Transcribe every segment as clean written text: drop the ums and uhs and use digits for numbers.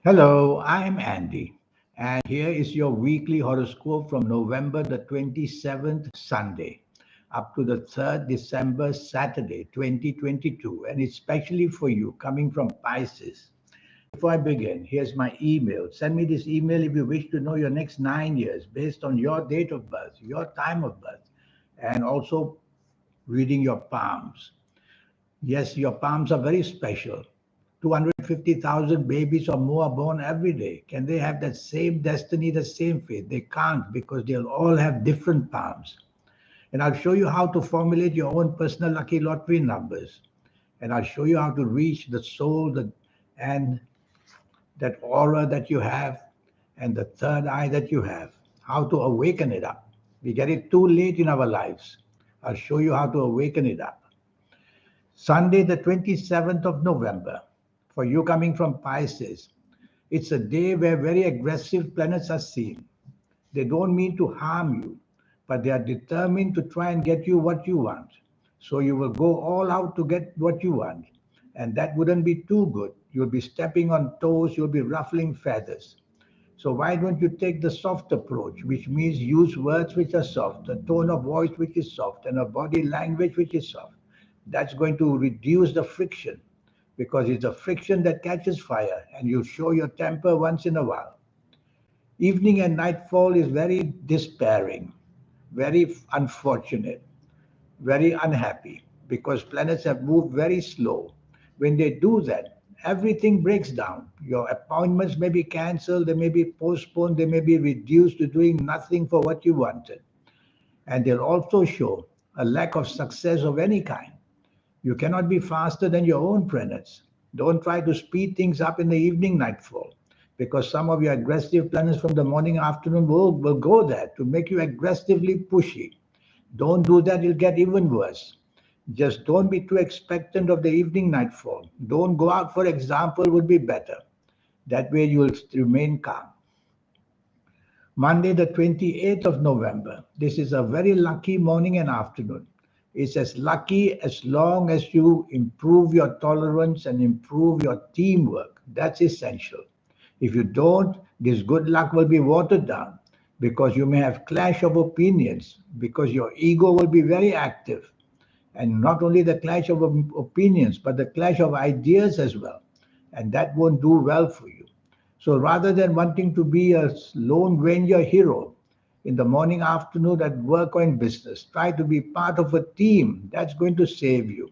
Hello, I'm Andy, and here is your weekly horoscope from November the 27th, Sunday, up to the 3rd December, Saturday, 2022. And it's specially for you coming from Pisces. Before I begin, here's my email. Send me this email if you wish to know your next 9 years based on your date of birth, your time of birth, and also reading your palms. Yes, your palms are very special. 250,000 babies or more are born every day. Can they have that same destiny, the same fate? They can't because they'll all have different palms. And I'll show you how to formulate your own personal lucky lottery numbers. And I'll show you how to reach the soul and that aura that you have and the third eye that you have, how to awaken it up. We get it too late in our lives. I'll show you how to awaken it up. Sunday, the 27th of November, for you coming from Pisces, it's a day where very aggressive planets are seen. They don't mean to harm you, but they are determined to try and get you what you want. So you will go all out to get what you want. And that wouldn't be too good. You'll be stepping on toes, you'll be ruffling feathers. So why don't you take the soft approach, which means use words which are soft, a tone of voice which is soft, and a body language which is soft. That's going to reduce the friction because it's the friction that catches fire and you show your temper once in a while. Evening and nightfall is very despairing, very unfortunate, very unhappy because planets have moved very slow. When they do that, everything breaks down. Your appointments may be cancelled, they may be postponed, they may be reduced to doing nothing for what you wanted. And they'll also show a lack of success of any kind. You cannot be faster than your own planets. Don't try to speed things up in the evening nightfall because some of your aggressive planets from the morning afternoon will go there to make you aggressively pushy. Don't do that, it'll get even worse. Just don't be too expectant of the evening nightfall. Don't go out, for example, would be better. That way you will remain calm. Monday, the 28th of November. This is a very lucky morning and afternoon. It's as lucky as long as you improve your tolerance and improve your teamwork. That's essential. If you don't, this good luck will be watered down because you may have clash of opinions because your ego will be very active. And not only the clash of opinions, but the clash of ideas as well. And that won't do well for you. So rather than wanting to be a lone ranger hero in the morning, afternoon, at work or in business, try to be part of a team. That's going to save you.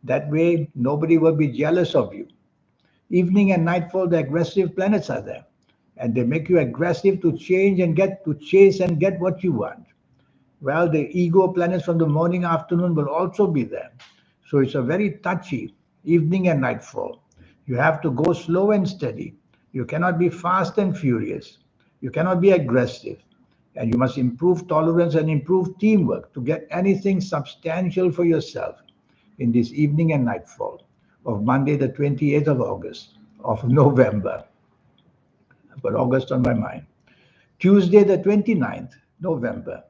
That way, nobody will be jealous of you. Evening and nightfall, the aggressive planets are there. And they make you aggressive to change and get to chase and get what you want. Well, the ego planets from the morning, afternoon will also be there. So it's a very touchy evening and nightfall. You have to go slow and steady. You cannot be fast and furious. You cannot be aggressive. And you must improve tolerance and improve teamwork to get anything substantial for yourself in this evening and nightfall of Monday, the 28th of August, of November. I've got August on my mind. Tuesday, the 29th, November.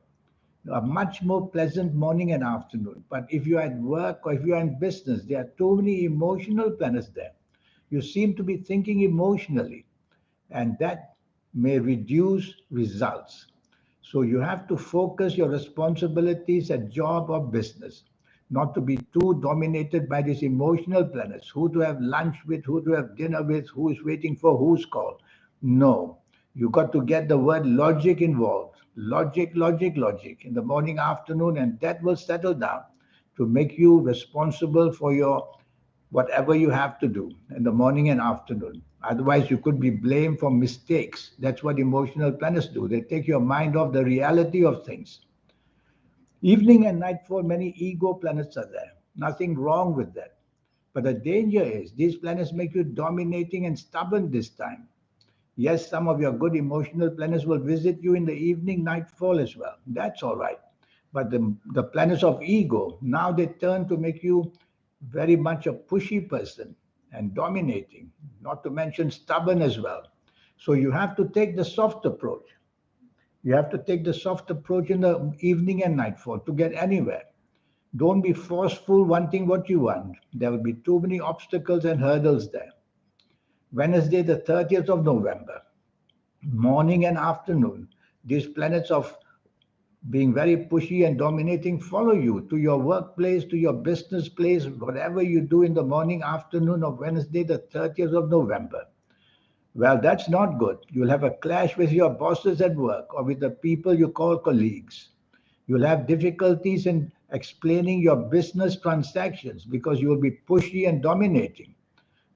A much more pleasant morning and afternoon. But if you're at work or if you're in business, there are too many emotional planets there. You seem to be thinking emotionally, and that may reduce results. So you have to focus your responsibilities at job or business, not to be too dominated by these emotional planets, who to have lunch with, who to have dinner with, who is waiting for whose call. No, you got to get the word logic involved. Logic, logic, logic in the morning, afternoon, and that will settle down to make you responsible for your whatever you have to do in the morning and afternoon. Otherwise, you could be blamed for mistakes. That's what emotional planets do. They take your mind off the reality of things. Evening and nightfall, many ego planets are there. Nothing wrong with that. But the danger is these planets make you dominating and stubborn this time. Yes, some of your good emotional planets will visit you in the evening, nightfall as well. That's all right. But the planets of ego, now they turn to make you very much a pushy person and dominating, not to mention stubborn as well. So you have to take the soft approach. You have to take the soft approach in the evening and nightfall to get anywhere. Don't be forceful wanting what you want. There will be too many obstacles and hurdles there. Wednesday, the 30th of November, morning and afternoon, these planets of being very pushy and dominating follow you to your workplace, to your business place, whatever you do in the morning, afternoon of Wednesday, the 30th of November. Well, that's not good. You'll have a clash with your bosses at work or with the people you call colleagues. You'll have difficulties in explaining your business transactions because you will be pushy and dominating.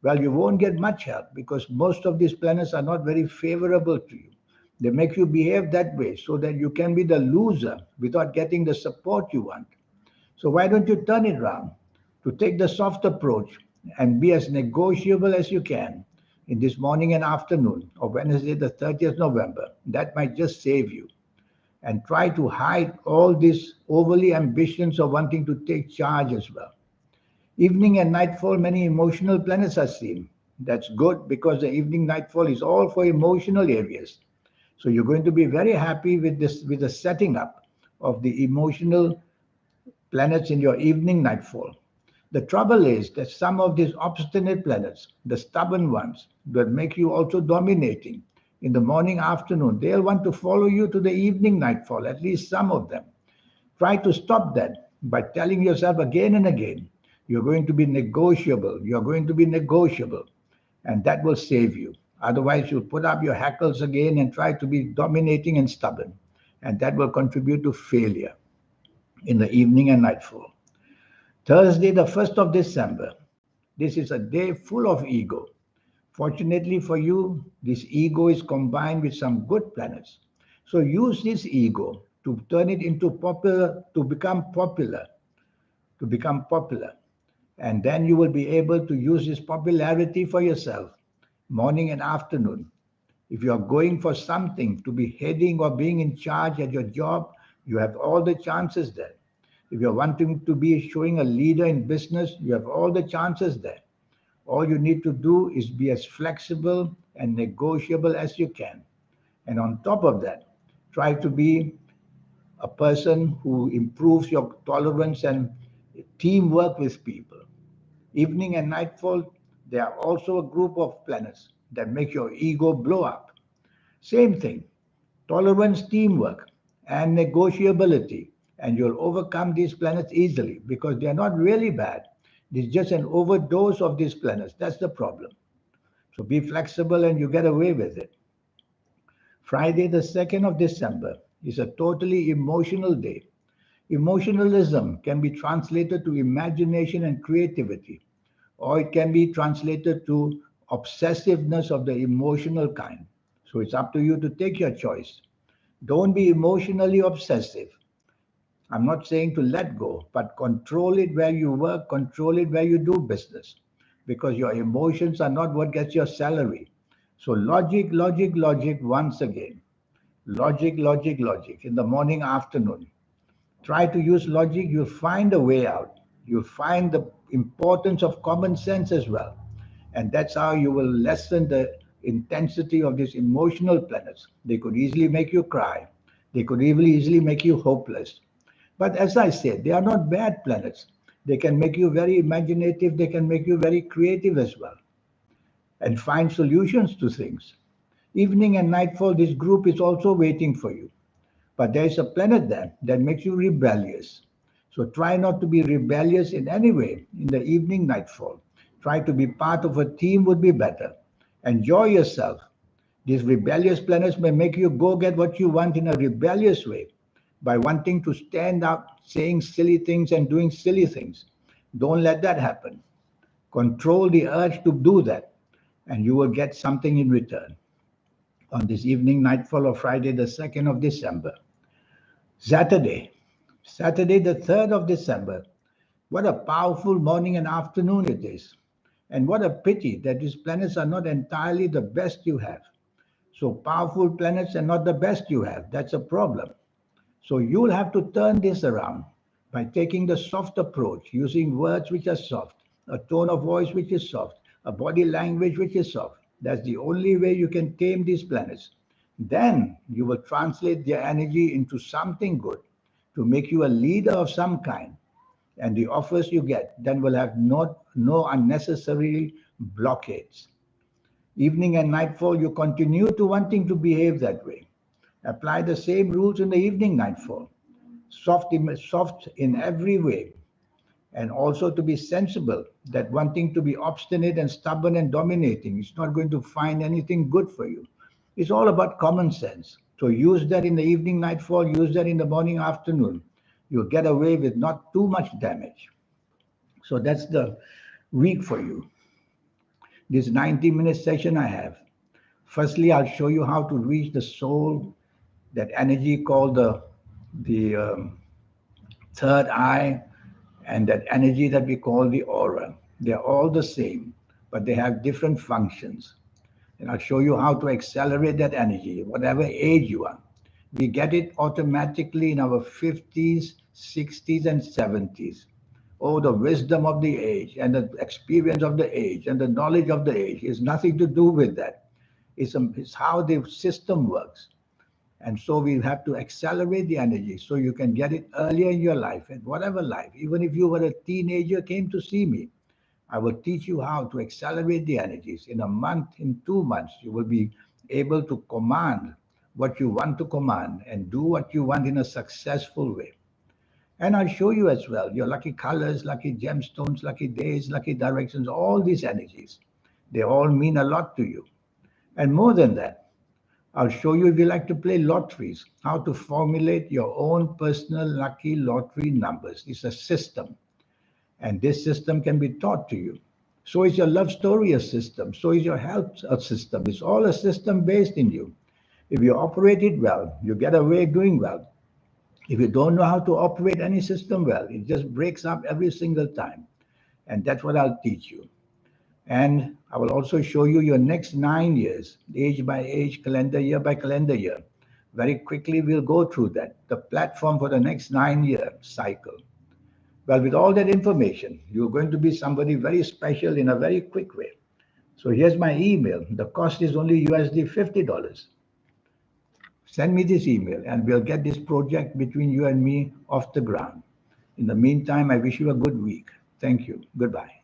Well, you won't get much help because most of these planets are not very favorable to you. They make you behave that way so that you can be the loser without getting the support you want. So why don't you turn it around to take the soft approach and be as negotiable as you can in this morning and afternoon of Wednesday, the 30th November? That might just save you. And try to hide all these overly ambitions of wanting to take charge as well. Evening and nightfall, many emotional planets are seen. That's good because the evening nightfall is all for emotional areas. So you're going to be very happy with this, with the setting up of the emotional planets in your evening nightfall. The trouble is that some of these obstinate planets, the stubborn ones, that make you also dominating in the morning, afternoon, they'll want to follow you to the evening nightfall, at least some of them. Try to stop that by telling yourself again and again, you're going to be negotiable, you're going to be negotiable, and that will save you. Otherwise, you'll put up your hackles again and try to be dominating and stubborn, and that will contribute to failure in the evening and nightfall. Thursday, the 1st of December. This is a day full of ego. Fortunately for you, this ego is combined with some good planets. So use this ego to turn it into popular, to become popular. And then you will be able to use this popularity for yourself, morning and afternoon. If you are going for something to be heading or being in charge at your job, you have all the chances there. If you're wanting to be showing a leader in business, you have all the chances there. All you need to do is be as flexible and negotiable as you can. And on top of that, try to be a person who improves your tolerance and teamwork with people. Evening and nightfall, they are also a group of planets that make your ego blow up. Same thing, tolerance, teamwork, and negotiability. And you'll overcome these planets easily because they are not really bad. It's just an overdose of these planets. That's the problem. So be flexible and you get away with it. Friday, the 2nd of December, is a totally emotional day. Emotionalism can be translated to imagination and creativity, or it can be translated to obsessiveness of the emotional kind. So it's up to you to take your choice. Don't be emotionally obsessive. I'm not saying to let go, but control it where you work, control it where you do business, because your emotions are not what gets your salary. So logic, logic, logic once again. Logic, logic, logic in the morning, afternoon. Try to use logic, you'll find a way out. You'll find the importance of common sense as well. And that's how you will lessen the intensity of these emotional planets. They could easily make you cry. They could easily make you hopeless. But as I said, they are not bad planets. They can make you very imaginative. They can make you very creative as well and find solutions to things. Evening and nightfall, this group is also waiting for you. But there is a planet there that makes you rebellious. So try not to be rebellious in any way in the evening nightfall. Try to be part of a team would be better. Enjoy yourself. These rebellious planets may make you go get what you want in a rebellious way by wanting to stand up, saying silly things and doing silly things. Don't let that happen. Control the urge to do that, and you will get something in return. On this evening nightfall of Friday, the 2nd of December. Saturday, Saturday, the 3rd of December. What a powerful morning and afternoon it is. And what a pity that these planets are not entirely the best you have. So powerful planets are not the best you have. That's a problem. So you'll have to turn this around by taking the soft approach, using words which are soft, a tone of voice which is soft, a body language which is soft. That's the only way you can tame these planets. Then you will translate their energy into something good to make you a leader of some kind. And the offers you get then will have no unnecessary blockades. Evening and nightfall, you continue to wanting to behave that way. Apply the same rules in the evening nightfall. Soft in every way, and also to be sensible, that wanting to be obstinate and stubborn and dominating is not going to find anything good for you. It's all about common sense. So use that in the evening nightfall, use that in the morning afternoon. You'll get away with not too much damage. So that's the week for you. This 90-minute session I have. Firstly, I'll show you how to reach the soul, that energy called the third eye, and that energy that we call the aura. They're all the same, but they have different functions. And I'll show you how to accelerate that energy, whatever age you are. We get it automatically in our 50s, 60s, and 70s. Oh, the wisdom of the age and the experience of the age and the knowledge of the age is nothing to do with that. It's how the system works. And so we have to accelerate the energy so you can get it earlier in your life, at whatever life. Even if you were a teenager, came to see me, I will teach you how to accelerate the energies. In a month, in 2 months, you will be able to command what you want to command and do what you want in a successful way. And I'll show you as well your lucky colors, lucky gemstones, lucky days, lucky directions, all these energies. They all mean a lot to you. And more than that, I'll show you, if you like to play lotteries, how to formulate your own personal lucky lottery numbers. It's a system, and this system can be taught to you. So is your love story a system. So is your health a system. It's all a system based in you. If you operate it well, you get away doing well. If you don't know how to operate any system well, it just breaks up every single time. And that's what I'll teach you. And I will also show you your next 9 years, age by age, calendar year by calendar year. Very quickly, we'll go through that, the platform for the next 9 year cycle. Well, with all that information, you're going to be somebody very special in a very quick way. So here's my email. The cost is only USD $50. Send me this email and we'll get this project between you and me off the ground. In the meantime, I wish you a good week. Thank you. Goodbye.